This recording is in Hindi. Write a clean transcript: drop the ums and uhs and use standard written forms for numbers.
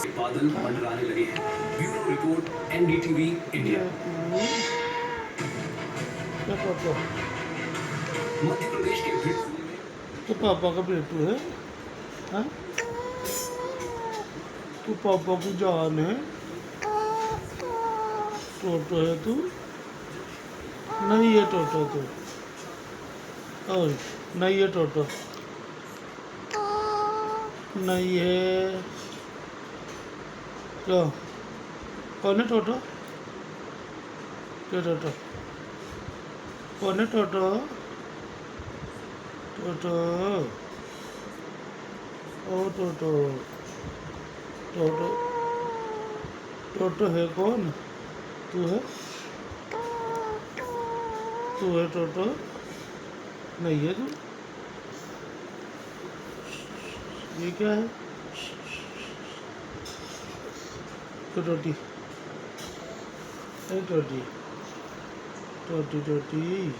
बादल मंडराने लगे हैं। Bureau report NDTV India. Madhya Pradesh के भिंड जिले में तो पापा का बेटू है? हाँ? तू पापा की जान है? टोटो है तू? नहीं है टोटो तू। ओए, नहीं है टोटो। नहीं है। क्या? कौन है टोटो? क्या टोटो? कौन है टोटो? टोटो। ओ टोटो। टोटो। टोटो है कौन? तू है? तू है टोटो? नहीं है तू? ये क्या है? तो टोटी। ए टोटी। टोटी टोटी।